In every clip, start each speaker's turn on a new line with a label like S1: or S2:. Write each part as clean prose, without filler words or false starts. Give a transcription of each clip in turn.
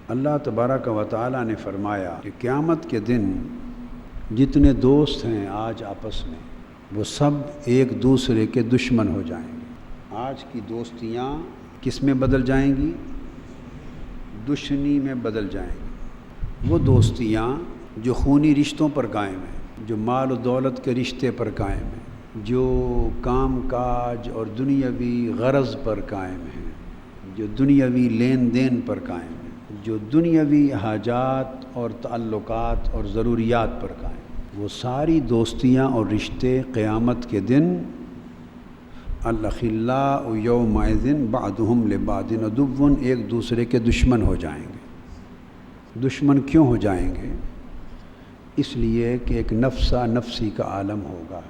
S1: اللہ تبارک و تعالیٰ نے فرمایا کہ قیامت کے دن جتنے دوست ہیں آج آپس میں وہ سب ایک دوسرے کے دشمن ہو جائیں گے۔ آج کی دوستیاں کس میں بدل جائیں گی؟ دشمنی میں بدل جائیں گی۔ وہ دوستیاں جو خونی رشتوں پر قائم ہیں، جو مال و دولت کے رشتے پر قائم ہیں، جو کام کاج اور دنیاوی غرض پر قائم ہیں، جو دنیاوی لین دین پر قائم ہیں، جو دنیاوی حاجات اور تعلقات اور ضروریات پر قائم ہیں، وہ ساری دوستیاں اور رشتے قیامت کے دن الاخلاء یومئذ بعضهم لبعض عدو، ایک دوسرے کے دشمن ہو جائیں گے۔ دشمن کیوں ہو جائیں گے؟ اس لیے کہ ایک نفسا نفسی کا عالم ہوگا۔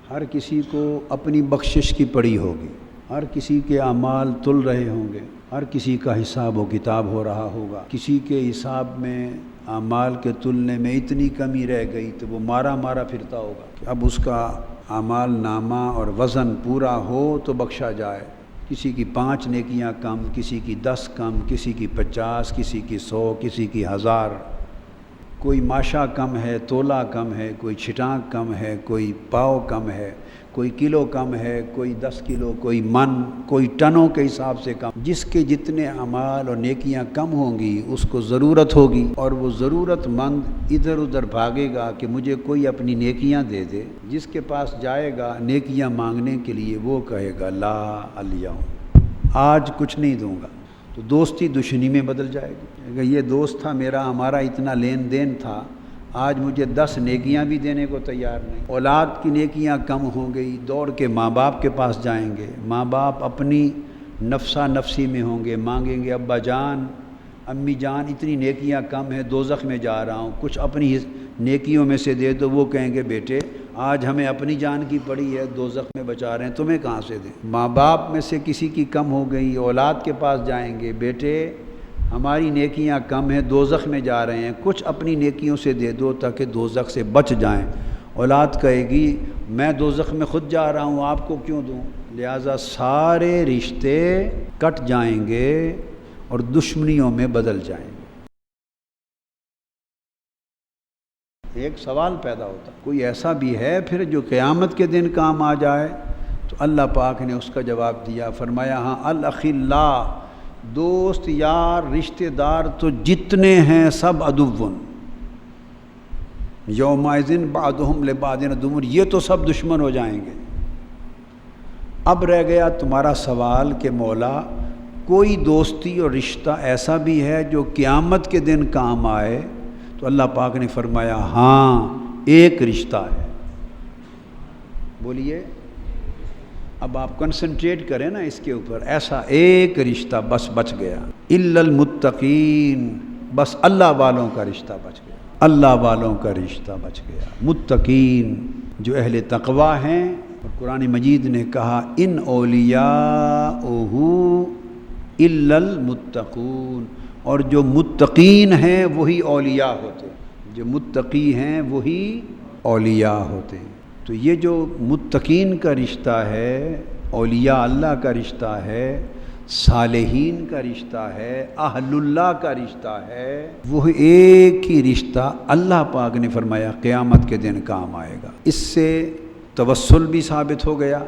S1: ہر کسی کو اپنی بخشش کی پڑی ہوگی، ہر کسی کے اعمال تل رہے ہوں گے، ہر کسی کا حساب و کتاب ہو رہا ہوگا۔ کسی کے حساب میں اعمال کے تلنے میں اتنی کمی رہ گئی تو وہ مارا پھرتا ہوگا کہ اب اس کا اعمال نامہ اور وزن پورا ہو تو بخشا جائے۔ کسی کی 5 نیکیاں کم، کسی کی 10 کم، کسی کی 50، کسی کی 100، کسی کی 1000۔ کوئی ماشا کم ہے، تولا کم ہے، کوئی چھٹانک کم ہے، کوئی پاؤ کم ہے، کوئی کلو کم ہے، کوئی 10 کلو، کوئی من، کوئی ٹنوں کے حساب سے کم۔ جس کے جتنے اعمال اور نیکیاں کم ہوں گی اس کو ضرورت ہوگی، اور وہ ضرورت مند ادھر ادھر بھاگے گا کہ مجھے کوئی اپنی نیکیاں دے دے۔ جس کے پاس جائے گا نیکیاں مانگنے کے لیے وہ کہے گا لا الیوم، آج کچھ نہیں دوں گا۔ تو دوستی دشمنی میں بدل جائے گی۔ اگر یہ دوست تھا میرا، ہمارا اتنا لین دین تھا، آج مجھے 10 نیکیاں بھی دینے کو تیار نہیں۔ اولاد کی نیکیاں کم ہو گئی، دوڑ کے ماں باپ کے پاس جائیں گے، ماں باپ اپنی نفسا نفسی میں ہوں گے، مانگیں گے ابا جان، امی جان، اتنی نیکیاں کم ہیں، دوزخ میں جا رہا ہوں، کچھ اپنی نیکیوں میں سے دے دو۔ وہ کہیں گے بیٹے آج ہمیں اپنی جان کی پڑی ہے، دوزخ میں بچا رہے ہیں، تمہیں کہاں سے دیں۔ ماں باپ میں سے کسی کی کم ہو گئی، اولاد کے پاس جائیں گے، بیٹے ہماری نیکیاں کم ہیں، دوزخ میں جا رہے ہیں، کچھ اپنی نیکیوں سے دے دو تاکہ دوزخ سے بچ جائیں۔ اولاد کہے گی میں دوزخ میں خود جا رہا ہوں، آپ کو کیوں دوں؟ لہٰذا سارے رشتے کٹ جائیں گے اور دشمنیوں میں بدل جائیں گے۔ ایک سوال پیدا ہوتا، کوئی ایسا بھی ہے پھر جو قیامت کے دن کام آ جائے؟ تو اللہ پاک نے اس کا جواب دیا، فرمایا ہاں الاخلاء، دوست یار رشتہ دار تو جتنے ہیں سب عدو، یومئذ بعضهم لبعض عدو، یہ تو سب دشمن ہو جائیں گے۔ اب رہ گیا تمہارا سوال کہ مولا کوئی دوستی اور رشتہ ایسا بھی ہے جو قیامت کے دن کام آئے؟ تو اللہ پاک نے فرمایا ہاں ایک رشتہ ہے۔ بولیے، اب آپ کنسنٹریٹ کریں نا اس کے اوپر، ایسا ایک رشتہ بس بچ گیا، الا المتقین، بس اللہ والوں کا رشتہ بچ گیا، اللہ والوں کا رشتہ بچ گیا۔ متقین جو اہل تقوی ہیں، اور قرآن مجید نے کہا ان اولیاءہ الا المتقون، اور جو متقین ہیں وہی اولیاء ہوتے ہیں، جو متقی ہیں وہی اولیاء ہوتے ہیں۔ تو یہ جو متقین کا رشتہ ہے، اولیاء اللہ کا رشتہ ہے، صالحین کا رشتہ ہے، اہل اللہ کا رشتہ ہے، وہ ایک ہی رشتہ اللہ پاک نے فرمایا قیامت کے دن کام آئے گا۔ اس سے توسل بھی ثابت ہو گیا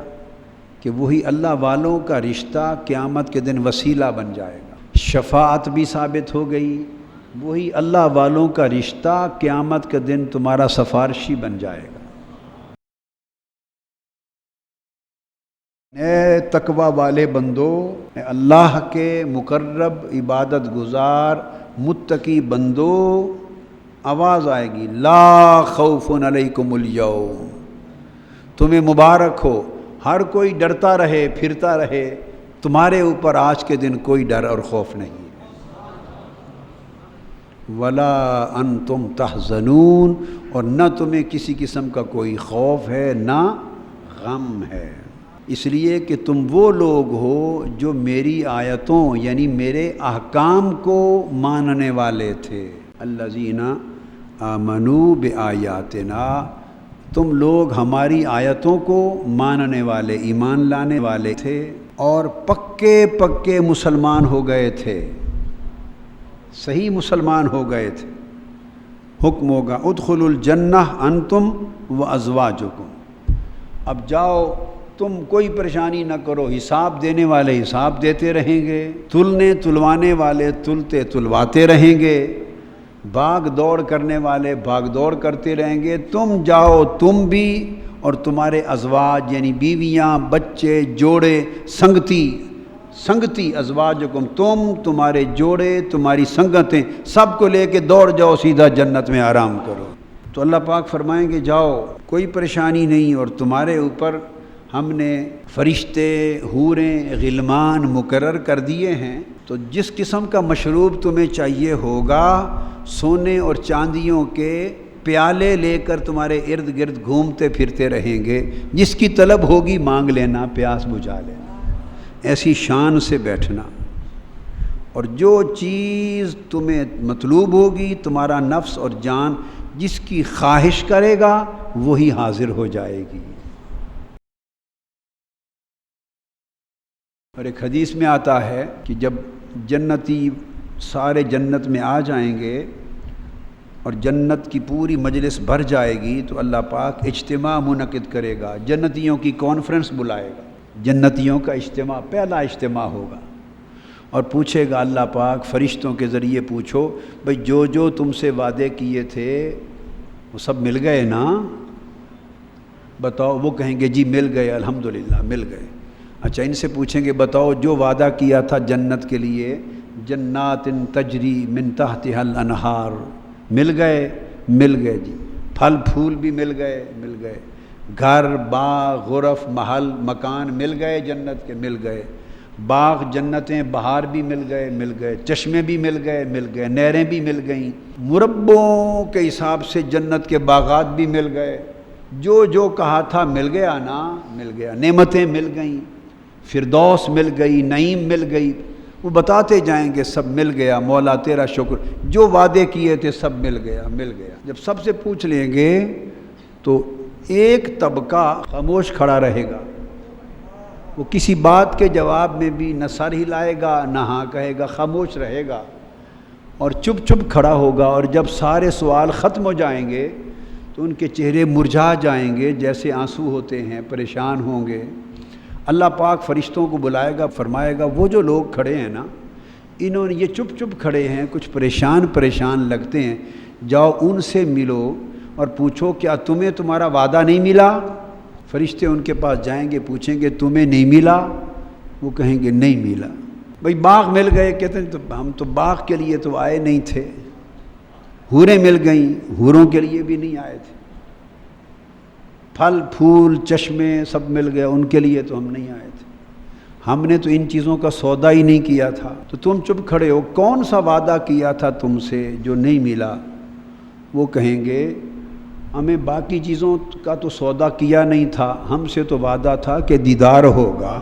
S1: کہ وہی اللہ والوں کا رشتہ قیامت کے دن وسیلہ بن جائے گا۔ شفاعت بھی ثابت ہو گئی، وہی اللہ والوں کا رشتہ قیامت کے دن تمہارا سفارشی بن جائے گا۔ اے تقوی والے بندو، اے اللہ کے مقرب عبادت گزار متقی بندو، آواز آئے گی لا خوف علیکم اليوم، تمہیں مبارک ہو، ہر کوئی ڈرتا رہے پھرتا رہے، تمہارے اوپر آج کے دن کوئی ڈر اور خوف نہیں۔ ولا انتم تحزنون، اور نہ تمہیں کسی قسم کا کوئی خوف ہے نہ غم ہے، اس لیے کہ تم وہ لوگ ہو جو میری آیتوں یعنی میرے احکام کو ماننے والے تھے۔ الذین آمنوا بآیاتنا، تم لوگ ہماری آیتوں کو ماننے والے، ایمان لانے والے تھے اور پکے پکے مسلمان ہو گئے تھے، صحیح مسلمان ہو گئے تھے۔ حکم ہوگا ادخلوا الجنہ انتم وازواجکم، اب جاؤ تم کوئی پریشانی نہ کرو، حساب دینے والے حساب دیتے رہیں گے، تلنے تلوانے والے تلتے تلواتے رہیں گے، بھاگ دوڑ کرنے والے بھاگ دوڑ کرتے رہیں گے، تم جاؤ تم بھی اور تمہارے ازواج یعنی بیویاں، بچے، جوڑے، سنگتی ازواجکم، تمہارے جوڑے، تمہاری سنگتیں سب کو لے کے دوڑ جاؤ سیدھا جنت میں آرام کرو۔ تو اللہ پاک فرمائیں گے جاؤ کوئی پریشانی نہیں، اور تمہارے اوپر ہم نے فرشتے، حوریں، غلمان مقرر کر دیے ہیں، تو جس قسم کا مشروب تمہیں چاہیے ہوگا، سونے اور چاندیوں کے پیالے لے کر تمہارے ارد گرد گھومتے پھرتے رہیں گے، جس کی طلب ہوگی مانگ لینا، پیاس بجھا لینا، ایسی شان سے بیٹھنا، اور جو چیز تمہیں مطلوب ہوگی، تمہارا نفس اور جان جس کی خواہش کرے گا وہی حاضر ہو جائے گی۔ اور ایک حدیث میں آتا ہے کہ جب جنتی سارے جنت میں آ جائیں گے اور جنت کی پوری مجلس بھر جائے گی، تو اللہ پاک اجتماع منعقد کرے گا، جنتیوں کی کانفرنس بلائے گا، جنتیوں کا اجتماع، پہلا اجتماع ہوگا، اور پوچھے گا اللہ پاک فرشتوں کے ذریعے پوچھو بھئی جو تم سے وعدے کیے تھے وہ سب مل گئے نا؟ بتاؤ، وہ کہیں گے جی مل گئے، الحمدللہ مل گئے۔ اچھا، ان سے پوچھیں گے بتاؤ جو وعدہ کیا تھا جنت کے لیے، جنات تجری من تحتها الانہار، مل گئے جی، پھل پھول بھی مل گئے، گھر، باغ، غرف، محل، مکان مل گئے جنت کے، مل گئے، باغ، جنتیں، بہار بھی مل گئے، چشمے بھی مل گئے، نہریں بھی مل گئیں، مربوں کے حساب سے جنت کے باغات بھی مل گئے، جو کہا تھا مل گیا نا، مل گیا، نعمتیں مل گئیں، فردوس مل گئی، نعیم مل گئی، وہ بتاتے جائیں گے سب مل گیا، مولا تیرا شکر، جو وعدے کیے تھے سب مل گیا۔ جب سب سے پوچھ لیں گے تو ایک طبقہ خاموش کھڑا رہے گا، وہ کسی بات کے جواب میں بھی نہ سر ہلائے گا نہ ہاں کہے گا، خاموش رہے گا اور چپ کھڑا ہوگا، اور جب سارے سوال ختم ہو جائیں گے تو ان کے چہرے مرجھا جائیں گے جیسے آنسو ہوتے ہیں، پریشان ہوں گے۔ اللہ پاک فرشتوں کو بلائے گا، فرمائے گا وہ جو لوگ کھڑے ہیں نا، انہوں نے یہ چپ کھڑے ہیں، کچھ پریشان لگتے ہیں، جاؤ ان سے ملو اور پوچھو کیا تمہیں تمہارا وعدہ نہیں ملا؟ فرشتے ان کے پاس جائیں گے، پوچھیں گے تمہیں نہیں ملا؟ وہ کہیں گے نہیں ملا۔ بھئی باغ مل گئے، کہتے ہیں تو ہم تو باغ کے لیے تو آئے نہیں تھے، حوریں مل گئیں، حوروں کے لیے بھی نہیں آئے تھے، پھل پھول چشمے سب مل گئے، ان کے لیے تو ہم نہیں آئے تھے، ہم نے تو ان چیزوں کا سودا ہی نہیں کیا تھا۔ تو تم چپ کھڑے ہو، کون سا وعدہ کیا تھا تم سے جو نہیں ملا؟ وہ کہیں گے ہمیں باقی چیزوں کا تو سودا کیا نہیں تھا، ہم سے تو وعدہ تھا کہ دیدار ہوگا۔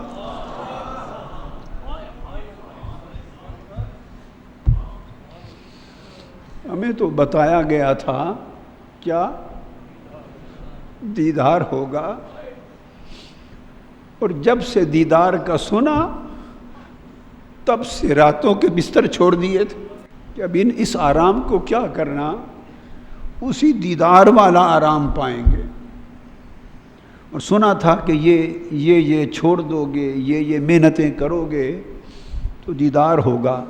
S1: ہمیں تو بتایا گیا تھا کیا دیدار ہوگا، اور جب سے دیدار کا سنا تب سے راتوں کے بستر چھوڑ دیے تھے کہ اب اس آرام کو کیا کرنا، اسی دیدار والا آرام پائیں گے، اور سنا تھا کہ یہ چھوڑ دو گے، یہ محنتیں کرو گے تو دیدار ہوگا۔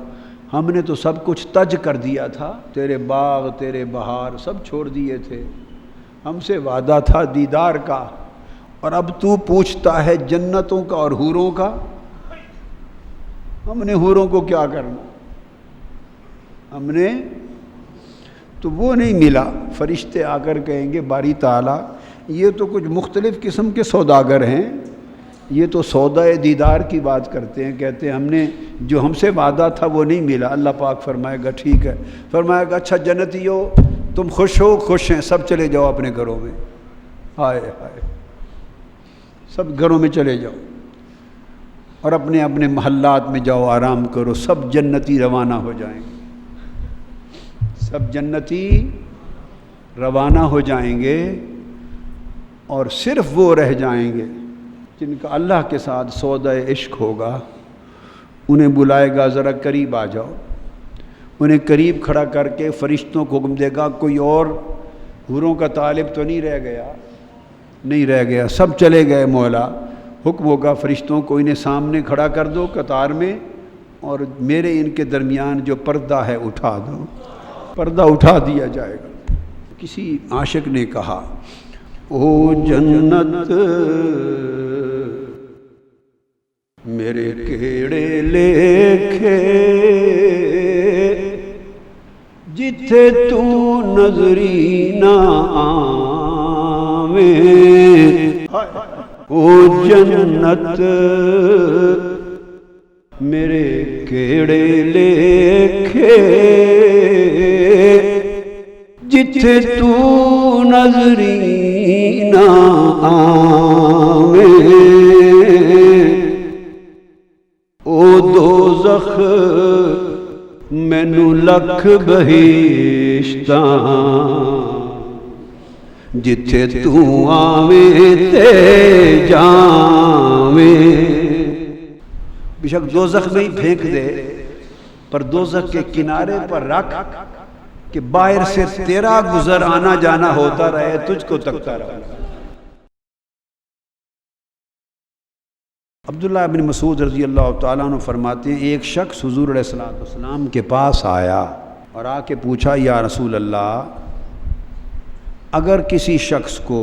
S1: ہم نے تو سب کچھ تج کر دیا تھا، تیرے باغ، تیرے بہار سب چھوڑ دیے تھے، ہم سے وعدہ تھا دیدار کا، اور اب تو پوچھتا ہے جنتوں کا اور حوروں کا؟ ہم نے حوروں کو کیا کرنا، ہم نے تو وہ نہیں ملا۔ فرشتے آ کر کہیں گے باری تعالیٰ یہ تو کچھ مختلف قسم کے سوداگر ہیں، یہ تو سودائے دیدار کی بات کرتے ہیں، کہتے ہیں ہم نے جو ہم سے وعدہ تھا وہ نہیں ملا۔ اللہ پاک فرمائے گا ٹھیک ہے، فرمائے گا اچھا جنتیو تم خوش ہو؟ خوش ہیں، سب چلے جاؤ اپنے گھروں میں، ہائے ہائے، سب گھروں میں چلے جاؤ اور اپنے اپنے محلات میں جاؤ، آرام کرو۔ سب جنتی روانہ ہو جائیں گے، سب جنتی روانہ ہو جائیں گے، اور صرف وہ رہ جائیں گے جن کا اللہ کے ساتھ سودا عشق ہوگا۔ انہیں بلائے گا ذرا قریب آ جاؤ، انہیں قریب کھڑا کر کے فرشتوں کو حکم دے گا کوئی اور حوروں کا طالب تو نہیں رہ گیا، نہیں رہ گیا، سب چلے گئے مولا۔ حکم ہوگا فرشتوں کو انہیں سامنے کھڑا کر دو قطار میں، اور میرے ان کے درمیان جو پردہ ہے اٹھا دو، پردہ اٹھا دیا جائے گا۔ کسی عاشق نے کہا او جنت میرے کیڑے لکھے جتھے تو نظری نہ آویں، او جنت میرے کیڑے لکھے جتھے تو نظری نہ آویں، او دوزخ مینوں لکھ بہشتاں جتھے تو آویں تے جاویں۔ بے شک دوزخ میں ہی پھینک دے، پر دوزخ کے کنارے پر رکھ کہ باہر سے تیرا گزر آنا جانا ہوتا رہے، تجھ کو تکتا رہے۔ عبداللہ بن مسعود رضی اللہ تعالیٰ عنہ فرماتے ہیں ایک شخص حضور علیہ السلام کے پاس آیا اور آ کے پوچھا یا رسول اللہ، اگر کسی شخص کو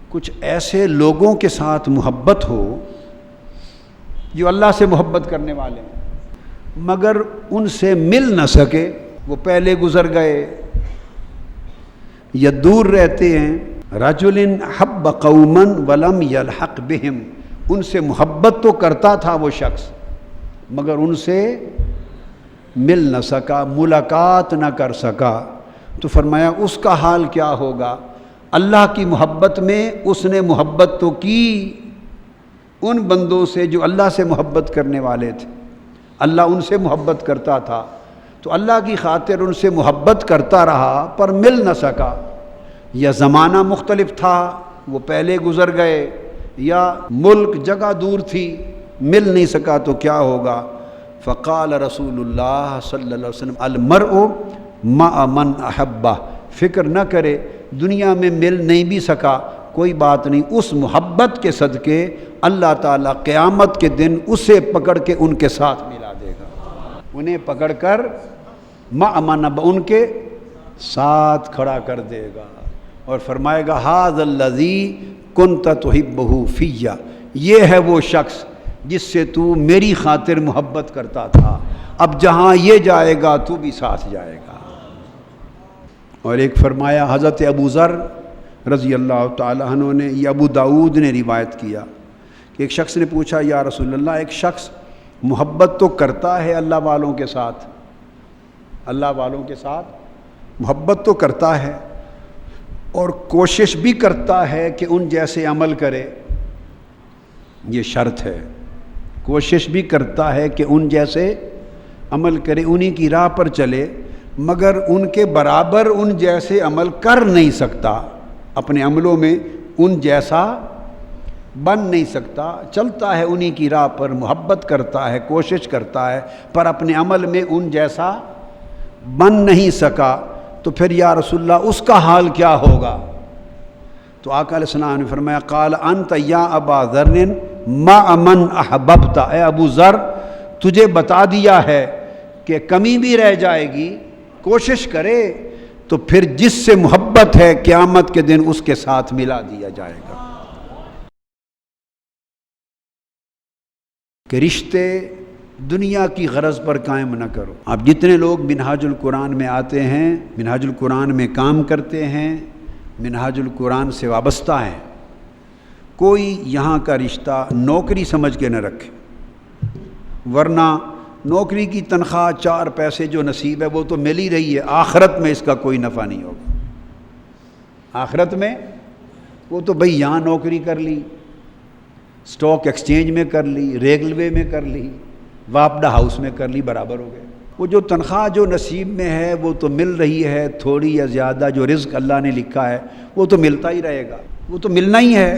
S1: کچھ ایسے لوگوں کے ساتھ محبت ہو جو اللہ سے محبت کرنے والے ہیں مگر ان سے مل نہ سکے، وہ پہلے گزر گئے یا دور رہتے ہیں، رجل حب قوما ولم یلحق بہم، ان سے محبت تو کرتا تھا وہ شخص مگر ان سے مل نہ سکا، ملاقات نہ کر سکا، تو فرمایا اس کا حال کیا ہوگا؟ اللہ کی محبت میں اس نے محبت تو کی ان بندوں سے جو اللہ سے محبت کرنے والے تھے، اللہ ان سے محبت کرتا تھا تو اللہ کی خاطر ان سے محبت کرتا رہا پر مل نہ سکا، یا زمانہ مختلف تھا وہ پہلے گزر گئے، یا ملک جگہ دور تھی مل نہیں سکا، تو کیا ہوگا؟ فقال رسول اللہ صلی اللہ علیہ وسلم المرء مع من احبہ، فکر نہ کرے دنیا میں مل نہیں بھی سکا کوئی بات نہیں، اس محبت کے صدقے اللہ تعالیٰ قیامت کے دن اسے پکڑ کے ان کے ساتھ ملا دے گا، انہیں پکڑ کر مع من، ان کے ساتھ کھڑا کر دے گا اور فرمائے گا ھذا الذی کنت تحبہ فی، یہ ہے وہ شخص جس سے تو میری خاطر محبت کرتا تھا، اب جہاں یہ جائے گا تو بھی ساتھ جائے گا۔ اور ایک فرمایا حضرت ابو ذر رضی اللہ تعالیٰ عنہ نے، یہ ابو داؤد نے روایت کیا کہ ایک شخص نے پوچھا یا رسول اللہ، ایک شخص محبت تو کرتا ہے اللہ والوں کے ساتھ، اللہ والوں کے ساتھ محبت تو کرتا ہے اور کوشش بھی کرتا ہے کہ ان جیسے عمل کرے، یہ شرط ہے، کوشش بھی کرتا ہے کہ ان جیسے عمل کرے، انہی کی راہ پر چلے، مگر ان کے برابر ان جیسے عمل کر نہیں سکتا، اپنے عملوں میں ان جیسا بن نہیں سکتا، چلتا ہے انہی کی راہ پر، محبت کرتا ہے، کوشش کرتا ہے، پر اپنے عمل میں ان جیسا بن نہیں سکا، تو پھر یا رسول اللہ اس کا حال کیا ہوگا؟ تو آقا علیہ السلام نے فرمایا قال انت یا ابا ذر مع من احببت، اے ابو ذر تجھے بتا دیا ہے کہ کمی بھی رہ جائے گی، کوشش کرے تو پھر جس سے محبت ہے قیامت کے دن اس کے ساتھ ملا دیا جائے گا۔ کہ رشتے دنیا کی غرض پر قائم نہ کرو۔ اب جتنے لوگ منہاج القرآن میں آتے ہیں، منہاج القرآن میں کام کرتے ہیں، منہاج القرآن سے وابستہ ہیں، کوئی یہاں کا رشتہ نوکری سمجھ کے نہ رکھے، ورنہ نوکری کی تنخواہ 4 پیسے جو نصیب ہے وہ تو مل ہی رہی ہے، آخرت میں اس کا کوئی نفع نہیں ہوگا۔ آخرت میں وہ تو بھئی یہاں نوکری کر لی، سٹاک ایکسچینج میں کر لی، ریلوے میں کر لی، واپڈا ہاؤس میں کر لی، برابر ہو گئے۔ وہ جو تنخواہ جو نصیب میں ہے وہ تو مل رہی ہے، تھوڑی یا زیادہ جو رزق اللہ نے لکھا ہے وہ تو ملتا ہی رہے گا۔ وہ تو ملنا ہی ہے.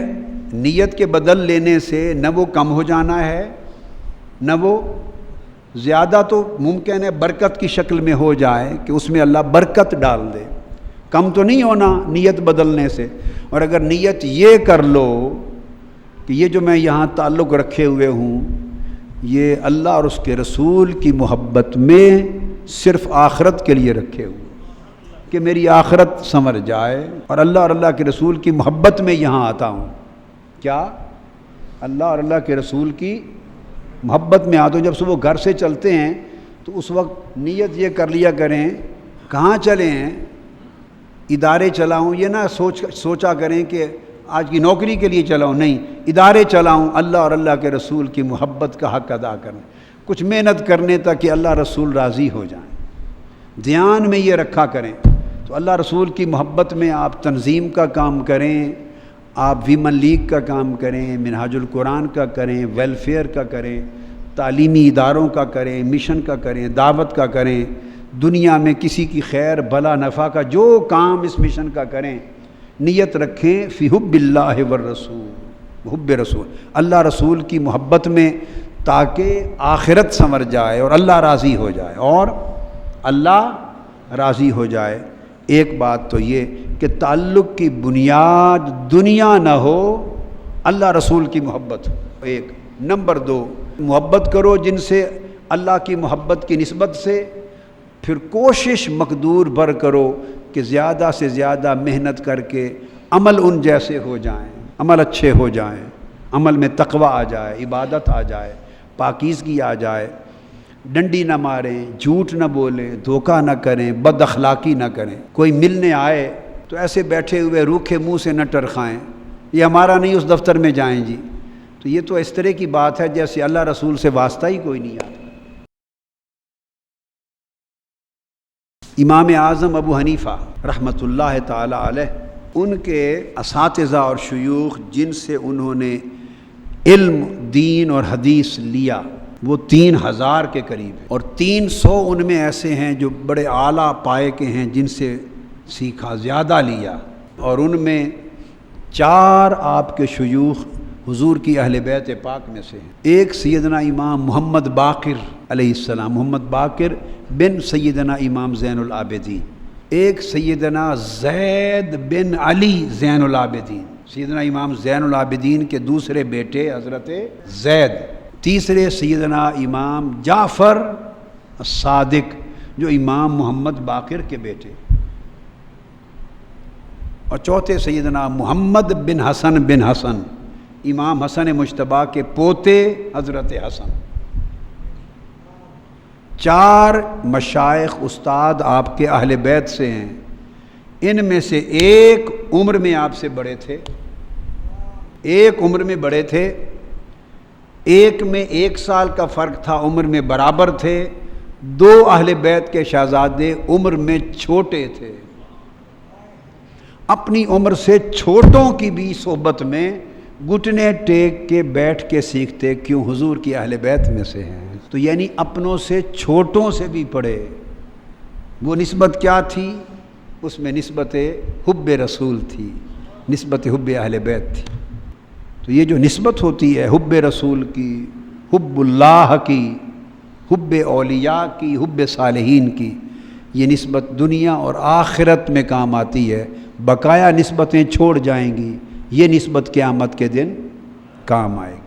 S1: نیت کے بدل لینے سے نہ وہ کم ہو جانا ہے نہ وہ زیادہ، تو ممکن ہے برکت کی شکل میں ہو جائے کہ اس میں اللہ برکت ڈال دے. کم تو نہیں ہونا نیت بدلنے سے. اور اگر نیت یہ کر لو کہ یہ جو میں یہاں تعلق رکھے ہوئے ہوں یہ اللہ اور اس کے رسول کی محبت میں صرف آخرت کے لیے رکھے ہوئے کہ میری آخرت سنور جائے، اور اللہ کے رسول کی محبت میں یہاں آتا ہوں. کیا؟ اللہ اور اللہ کے رسول کی محبت میں آتا ہوں. جب صبح گھر سے چلتے ہیں تو اس وقت نیت یہ کر لیا کریں کہاں چلے ہیں، ادارے چلاؤں. یہ نہ سوچا کریں کہ آج کی نوکری کے لیے چلاؤں، نہیں، ادارے چلاؤں اللہ اور اللہ کے رسول کی محبت کا حق ادا کریں، کچھ محنت کرنے تک کہ اللہ رسول راضی ہو جائیں. دھیان میں یہ رکھا کریں. تو اللہ رسول کی محبت میں آپ تنظیم کا کام کریں، آپ ویمن لیگ کا کام کریں، منہاج القرآن کا کریں، ویلفیئر کا کریں، تعلیمی اداروں کا کریں، مشن کا کریں، دعوت کا کریں، دنیا میں کسی کی خیر بھلا نفع کا جو کام اس مشن کا کریں. نیت رکھیں فی حب اللہ والرسول، حب رسول، اللہ رسول کی محبت میں، تاکہ آخرت سنور جائے اور اللہ راضی ہو جائے، اور اللہ راضی ہو جائے. ایک بات تو یہ کہ تعلق کی بنیاد دنیا نہ ہو، اللہ رسول کی محبت ہو. ایک نمبر 2، محبت کرو جن سے اللہ کی محبت کی نسبت سے، پھر کوشش مقدور بھر کرو کہ زیادہ سے زیادہ محنت کر کے عمل ان جیسے ہو جائیں، عمل اچھے ہو جائیں، عمل میں تقوی آ جائے، عبادت آ جائے، پاکیزگی آ جائے، ڈنڈی نہ ماریں، جھوٹ نہ بولیں، دھوکہ نہ کریں، بد اخلاقی نہ کریں. کوئی ملنے آئے تو ایسے بیٹھے ہوئے روکھے منہ سے نہ ٹرخائیں، یہ ہمارا نہیں، اس دفتر میں جائیں جی. تو یہ تو اس طرح کی بات ہے جیسے اللہ رسول سے واسطہ ہی کوئی نہیں آتا. امام اعظم ابو حنیفہ رحمۃ اللہ تعالی علیہ، ان کے اساتذہ اور شیوخ جن سے انہوں نے علم، دین اور حدیث لیا وہ 3000 کے قریب ہیں، اور 300 ان میں ایسے ہیں جو بڑے اعلیٰ پائے کے ہیں جن سے سیکھا، زیادہ لیا. اور ان میں 4 آپ کے شیوخ حضور کی اہل بیت پاک میں سے ہیں. ایک سیدنا امام محمد باقر علیہ السلام، محمد باقر بن سیدنا امام زین العابدین. ایک سیدنا زید بن علی زین العابدین، سیدنا امام زین العابدین کے دوسرے بیٹے حضرت زید. تیسرے سیدنا امام جعفر الصادق جو امام محمد باقر کے بیٹے. اور چوتھے سیدنا محمد بن حسن امام حسن مجتبی کے پوتے حضرت حسن. 4 مشائخ استاد آپ کے اہل بیت سے ہیں. ان میں سے ایک عمر میں آپ سے بڑے تھے، ایک عمر میں بڑے تھے، ایک میں 1 سال کا فرق تھا، عمر میں برابر تھے. 2 اہل بیت کے شہزادے عمر میں چھوٹے تھے. اپنی عمر سے چھوٹوں کی بھی صحبت میں گھٹنے ٹیک کے بیٹھ کے سیکھتے، کیوں؟ حضور کی اہل بیت میں سے ہیں. تو یعنی اپنوں سے چھوٹوں سے بھی پڑھے. وہ نسبت کیا تھی؟ اس میں نسبت حب رسول تھی، نسبت حب اہل بیت تھی. تو یہ جو نسبت ہوتی ہے حب رسول کی، حب اللہ کی، حب اولیاء کی، حب صالحین کی، یہ نسبت دنیا اور آخرت میں کام آتی ہے. بقایا نسبتیں چھوڑ جائیں گی، یہ نسبت قیامت کے دن کام آئے گی.